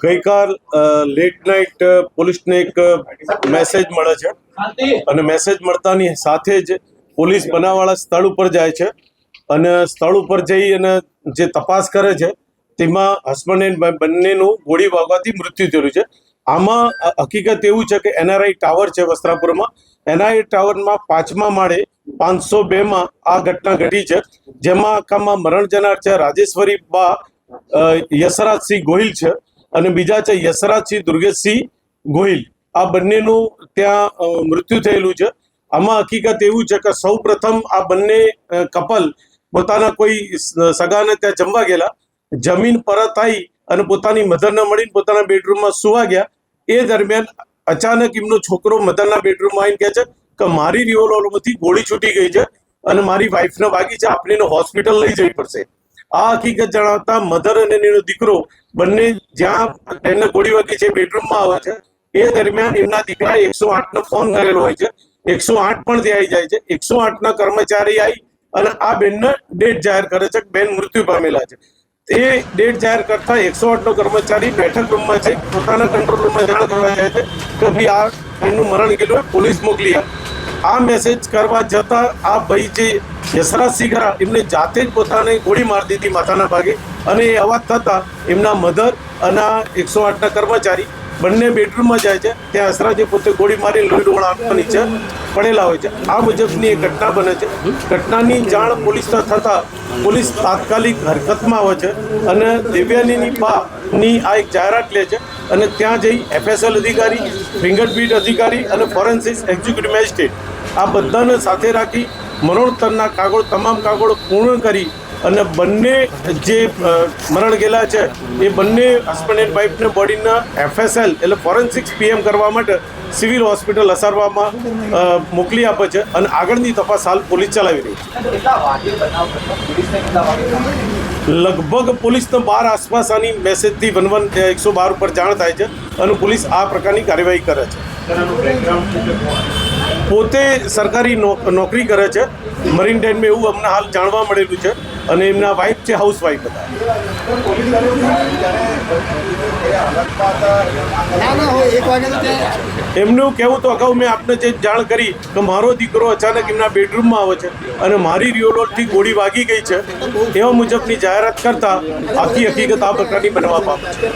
ગઈકાલ late night પોલીસને એક મેસેજ મળે છે અને મેસેજ મળતાની સાથે જ પોલીસ બનાવવાળા સ્થળ ઉપર જાય છે અને સ્થળ ઉપર જઈ અને જે તપાસ કરે છે તેમાં હસબન્ડ એન્ડ બંનેનું ગોળી વાગવાથી મૃત્યુ થયું છે. આમાં હકીકત એવું છે કે એનઆરઆઈ ટાવર છે વસ્ત્રાપુરમાં, એનઆરઆઈ ટાવરમાં 5મા માળે 502માં આ ઘટના ઘટી છે, જેમાં આખામાં મરણ જનાર છે રાજેશ્વરી બા યશરાજસિંહ ગોહિલ છે અને બીજા છે યશરાજસિંહ દુર્ગેશસિંહ ગોહિલ. આ બંનેનું ત્યાં મૃત્યુ થયેલું છે. આમાં હકીકત એવું છે કે સૌ પ્રથમ આ બંને કપલ પોતાના કોઈ સગાને ત્યાં જમવા ગયેલા, જમીન પરત આવી અને પોતાની મધરને મળીને પોતાના બેડરૂમમાં સુવા ગયા. એ દરમિયાન અચાનક એમનો છોકરો મધરના બેડરૂમમાં આવીને કહે છે કે મારી રિવોલ્વરમાંથી ગોળી છૂટી ગઈ છે અને મારી વાઈફને વાગી છે, આપણે એને હોસ્પિટલ લઈ જવી પડશે. આ હકીકત જણાવતા મધર અને એનો દીકરો બંને જ્યાં એને ગોળી વાગી છે બેડરૂમમાં આવે છે. એ દરમિયાન એમના દીકરાએ 108નો ફોન કરેલો હોય છે. 108 પણ ત્યાં આવી જાય છે. 108ના કર્મચારી આવી અને આ બેનને ડેથ જાહેર કરે છે કે બેન મૃત્યુ પામેલા છે. એ ડેટ જાહેર કરતા 108નો કર્મચારી બેઠક રૂમમાં છે, પોતાના કંટ્રોલ રૂમમાં જાણ કરવા જાય છે કે ભાઈ આ એનું મરણ ગયેલું, પોલીસ મોકલી આ મેસેજ કરવા જતા આ ભાઈ જે યશરાજસિંહ ખરા એમને જાતે જ પોતાને ગોળી મારી દીધી માથાના ભાગે અને એ અવાજ થતા એમના મધર અને 108ના કર્મચારી બંને બેડરૂમમાં જાય છે. ત્યાં યશરાજે પોતે ગોળી મારીને લોહી ડોળા નીચે પડેલા હોય છે. આ મુજબની એક ઘટના બને છે. ઘટનાની જાણ પોલીસને થતા પોલીસ તાત્કાલિક હરકતમાં આવે છે અને દેવ્યાનીની બાની આ એક જાહેરાત લે છે અને ત્યાં જઈ FSL અધિકારી, ફિંગરપ્રિન્ટ અધિકારી અને ફોરેન્સિક એક્ઝિક્યુટિવ મેજિસ્ટ્રેટ આ બધાને સાથે રાખી મરણોત્તરના કાગળ તમામ કાગળો પૂર્ણ કરી અને બંને જે મરણ ગયેલા છે એ બંને હસબન્ડ એન્ડ વાઈફને બોડીના FSL એટલે ફોરેન્સિક્સ PM કરવા માટે સિવિલ હોસ્પિટલ અસારવામાં મોકલી આપે છે અને આગળની તપાસ હાલ પોલીસ ચલાવી રહી છે. લગભગ પોલીસને 12 આસપાસ આની મેસેજથી 112 ઉપર જાણ થાય છે અને પોલીસ આ પ્રકારની કાર્યવાહી કરે છે. પોતે સરકારી નોકરી કરે છે મરીન ટાઈમમાં, એવું અમને હાલ જાણવા મળેલું છે અને એમના વાઈફ છે હાઉસવાઈફ હતા. એમનું કહેવું તો અગાઉ મેં આપને જે જાણ કરી કે મારો દીકરો અચાનક એમના બેડરૂમમાં આવે છે અને મારી રિવોલ્વરથી ગોળી વાગી ગઈ છે એવા મુજબની જાહેરાત કરતા આખી હકીકત આ પ્રકારની બનવા પામે છે.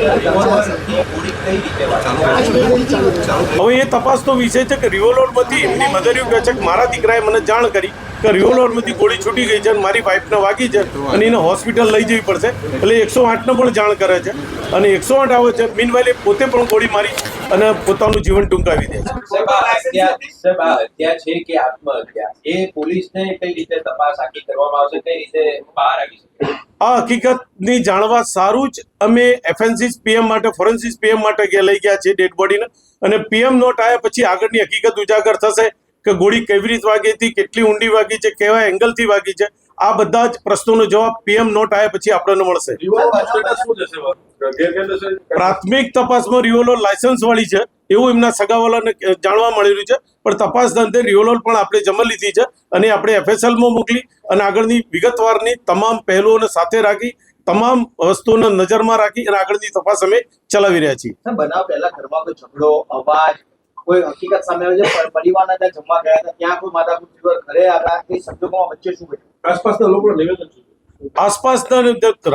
હવે એ તપાસનો વિષય છે કે રિવોલ્વરમાંથી એમની મધર એવું કહે છે કે મારા દીકરાએ મને જાણ કરી કે રિવોલ્વરમાંથી ગોળી છૂટી ગઈ છે અને મારી વાઈફને વાગી છે અને એને હોસ્પિટલ લઈ જવી પડશે. એટલે 108ને પણ જાણ કરે છે અને 108 આવે છે. મીનવાઇલ પોતે પણ ગોળી મારી અને પોતાનું જીવન ટૂંકાવી દે છે. આ હકીકતની જાણવા સારું જ અમે FNCs PM માટે ફોરેન્સિક PM માટે લઈ ગયા છીએ ડેડ બોડીને અને PM નોટ આવ્યા પછી આગળની હકીકત ઉજાગર થશે કે ગોળી કેવી રીતે વાગી હતી, કેટલી ઊંડી વાગી છે, કેવા એંગલથી વાગી છે. આ બધા જ પ્રશ્નોનો જવાબ PM નોટ આવ્યા પછી આપણને મળશે. પ્રાથમિક તપાસમાં રિવોલ્વર લાયસન્સ વાળી છે એવું એમના સગાવાલાને જાણવા મળેલું છે, પણ તપાસ દંતે રિવોલ્વર પણ આપણે જમા લીધી છે અને આપણે FSLમાં મોકલી અને આગળની વિગતવારની તમામ પહેલુઓને સાથે રાખી તમામ વસ્તુઓને નજરમાં રાખી અને આગળની તપાસ અમે ચલાવી રહ્યા છીએ. બનાવ પહેલા ઘરમાં કોઈ ઝઘડો, અવાજ, કોઈ હકીકત સામે આવે છે? પરિવારના ત્યાં જમવા ગયા હતા, ત્યાં કોઈ માથાકૂટ ઘરે આવ્યા, એ સંજોગોમાં વચ્ચે શું બન્યું? આસપાસના લોકો નિવેદન શું? આસપાસના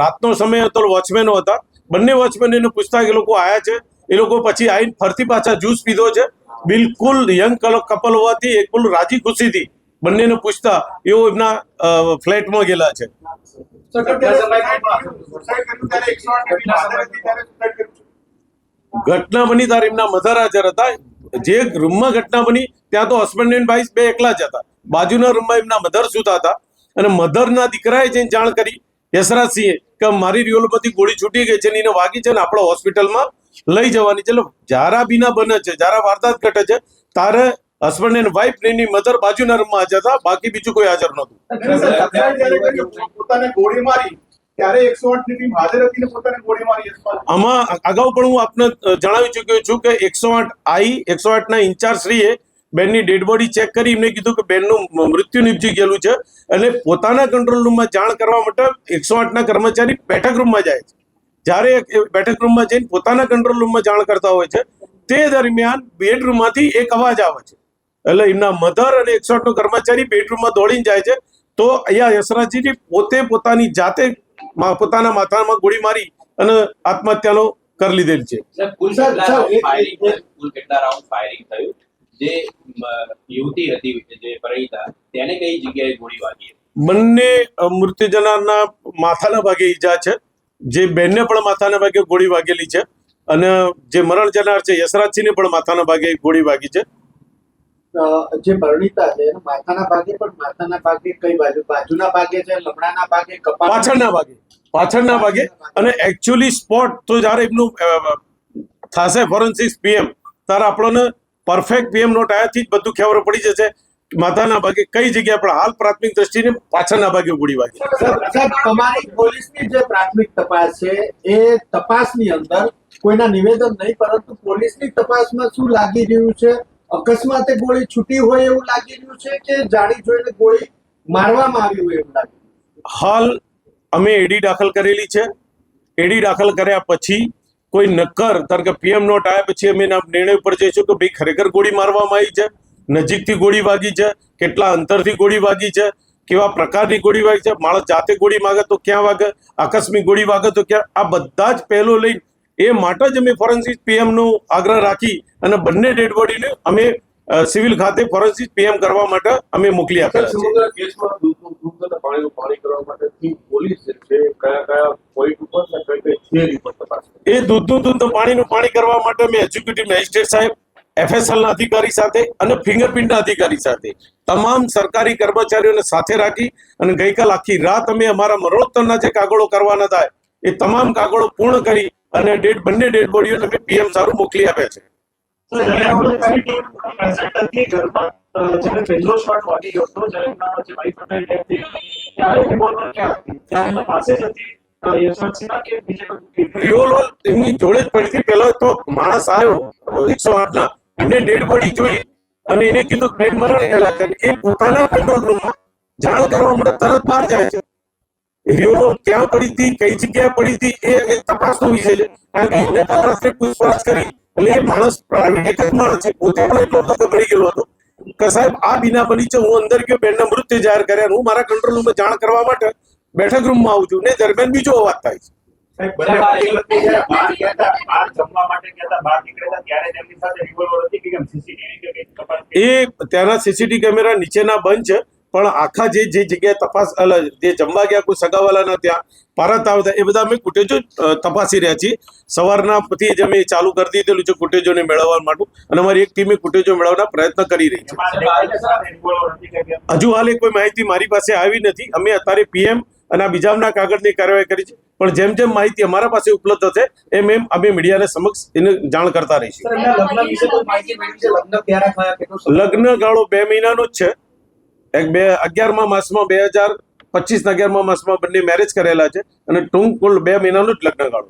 રાતનો સમય હતો, વોચમેનો હતા. બંને વોચમેન એને પૂછતા કે લોકો આયા છે. એ લોકો પછી આવીને ફરતી પાછા જ્યુસ પીધો છે. બિલકુલ યંગ કપલ હોવાથી એકદમ રાજી ખુશીથી બંનેને પૂછતા એવો એમના ફ્લેટમાં ગયેલા છે. ઘટના બની ત્યારે એમના મધર હાજર હતા. જે રૂમમાં ઘટના બની ત્યાં તો હસબન્ડ એન્ડ વાઈફ બે એકલા જ હતા. બાજુના રૂમમાં એમના મધર સૂતા હતા અને મધરના દીકરાએ જઈને જાણ કરી યશરાજસિંહે કે મારી રિવોલ્વરમાંથી ગોળી છૂટી ગઈ છે ને એને વાગી છે ને આપણે હોસ્પિટલમાં લઈ જવાની છે. એટલે જારા બીના બને છે, જારા વારદાત ઘટે છે તારે હસબન્ડ એન્ડ વાઈફ ને એની મધર બાજુના રૂમમાં હાજર હતા, બાકી બીજું કોઈ હાજર નહોતું. પોતાને ગોળી મારી ત્યારે 108 ની ટીમ હાજર હતી ને પોતાને ગોળી મારી. આમાં અગાઉ પણ હું આપને જણાવી ચૂક્યો છું કે 108ના ઇન્ચાર્જ શ્રીએ બેનની ડેડ બોડી ચેક કરી એમને કીધું કે બેનનું મૃત્યુ નિપજી ગયેલું છે અને પોતાના કંટ્રોલ રૂમમાં જાણ કરવા માટે 108ના કર્મચારી બેઠક રૂમમાં જાય છે. જ્યારે એ બેઠક રૂમમાં જઈને પોતાના કંટ્રોલ રૂમમાં જાણ કરતા હોય છે તે દરમિયાન બેડરૂમમાંથી એક અવાજ આવે છે, એટલે એમના મધર અને 108 નો કર્મચારી બેડરૂમમાં દોડીને જાય છે. તો અહીંયા યશરાજજી પોતે પોતાની જાતે પોતાના માથામાં ગોળી મારી અને આત્મહત્યાનો કરી લીધેલ છે. કુલ કેટલા રાઉન્ડ ફાયરિંગ થયું? જે યુવતી હતી જે પરિણીતા તેને કઈ જગ્યાએ ગોળી વાગી? બંને મૃત્યુ જનારના માથાના ભાગે ઈજા છે, જે બેનને પણ માથાના ભાગે ગોળી વાગેલી છે અને જે મરણ જનાર છે યશરાજસિંહને પણ માથાના ભાગે ગોળી વાગી છે. જે પરિણીતા છે એના માથાના ભાગે, પણ માથાના ભાગે કઈ બાજુ? બાજુના ભાગે છે, લમણાના ભાગે, કપાળ? પાછળના ભાગે. અને એકચ્યુઅલી સ્પોટ તો જ્યારે એમનું થશે ફોરેન્સિક પીએમ ત્યારે આપણને પરફેક્ટ પીએમ નોટ આયાથી જ બધું ખબર પડી જશે માથાના ભાગે કઈ જગ્યા પર. હાલ પ્રાથમિક દ્રષ્ટિને પાછળના ભાગે ગોળી વાગી. સાહેબ, તમારી પોલીસની જે પ્રાથમિક તપાસ છે એ તપાસની અંદર કોઈના નિવેદન નહીં, પરંતુ પોલીસની તપાસમાં શું લાગી રહ્યું છે? અકસ્માતે ગોળી છૂટી હોય એવું લાગી રહ્યું છે કે જાણી જોઈને ગોળી મારવામાં આવી હોય એવું લાગી? હાલ અમે એડી દાખલ કરેલી છે. એડી દાખલ કર્યા પછી કોઈ નક્કર, કારણ કે પીએમ નોટ આવ્યા પછી અમે એના નિર્ણય ઉપર જઈશું કે ભાઈ ખરેખર ગોળી મારવામાં આવી છે, નજીકથી ગોળી વાગી છે, કેટલા અંતરથી ગોળી વાગી છે, કેવા પ્રકારની ગોળી વાગી છે, માણસ જાતે ગોળી માગે તો ક્યાં વાગે, આકસ્મિક ગોળી વાગે તો ક્યાં. આ બધા જ પહેલો લઈને એ માટે જ અમે ફોરેન્સિક પીએમનો આગ્રહ રાખી અને બંને ડેડ બોડીને અમે સિવિલ ખાતે ફોરેન્સિક પીએમ કરવા માટે અમે મોકલી આપેલા છે. સમગ્ર કેસમાં દૂધ પાણી કરવા માટે પોલીસ જે છે કયા પોઈન્ટ ઉપર ને કઈ થિયરી પર તપાસ કરે? એ દૂધનું પાણી કરવા માટે અમે એક્ઝિક્યુટિવ મેજિસ્ટ્રેટ સાહેબ, FSL ના અધિકારી સાથે અને ફિંગરપ્રિન્ટના અધિકારી સાથે તમામ સરકારી કર્મચારીઓને સાથે રાખી અને ગઈકાલ આખી રાત અમે અમારા મરણોત્તરના જે કાગળો કરવાના હતા એ તમામ કાગળો પૂર્ણ કરી અને બંને ડેડ બોડીઓને અમે પીએમ સારું મોકલી આપ્યા છે. રિવોલ્વર એમની જોડે જ પડી હતી. પેલો તો માણસ આવ્યો 108 ના, એને ડેડ બોડી જોઈ અને એને કીધું બેન મરણ થયેલા છે. એ પોતાના કંટ્રોલ રૂમમાં જાણ કરવા માટે તરત બહાર જાય છે. રિવોલ્વર ક્યાં પડી હતી, કઈ જગ્યાએ પડી હતી એ તપાસનો વિષય છે. કારણ કે એને તપાસને પૂછપરછ કરી એટલે એ માણસ એક જ માણસ છે, પોતે પણ એટલો બધો ગળી ગયેલો હતો કે સાહેબ આ બીના બની છે. હું અંદર ગયો, બેનના મૃત્યુ જાહેર કર્યા, હું મારા કંટ્રોલ રૂમમાં જાણ કરવા માટે બેઠક રૂમમાં આવું છું ને દરમિયાન બીજો અવાજ થાય છે. સાહેબ, બંને પાર્ટી વચ્ચે જ્યારે બહાર ગયા હતા, બહાર જમવા માટે ગયા હતા, બહાર નીકળ્યા હતા ત્યારે તેમની સાથે રિવોલ્વર હતી કે કેમ? CCTV કે કંઈ તપાસ? એ ત્યાંના સીસીટીવી કેમેરા નીચેના બંધ છે, પણ આખા જે જગ્યાએ તપાસ જે જમવા ગયા કોઈ સગાવાલાના ત્યાં પારત આવતા એ બધા અમે ફૂટેજો તપાસી રહ્યા છીએ. સવારના પછી જ અમે ચાલુ કરી દીધેલું છે ફૂટેજોને મેળવવા માટે અને અમારી એક ટીમે ફૂટેજો મેળવવાના પ્રયત્ન કરી રહી છે. રિવોલ્વર હતી કે કેમ? હજુ હાલ કોઈ માહિતી મારી પાસે આવી નથી. અમે અત્યારે પીએમ અને આ બીજાના કાગળની કાર્યવાહી કરી છે, પણ જેમ જેમ માહિતી અમારા પાસે ઉપલબ્ધ થશે એમ અમે મીડિયાને સમક્ષ એને જાણ કરતા રહીશું. સર, એમના લગ્ન વિશે કોઈ માહિતી મળી છે? લગ્ન ક્યારે થયા, કેટલો સમય? લગ્ન ગાળો 2 મહિનાનો જ છે. 11મા માસમાં 2025ના 11મા માસમાં બંને મેરેજ કરેલા છે અને ટૂંક કુલ 2 મહિનાનો જ લગ્ન ગાળો.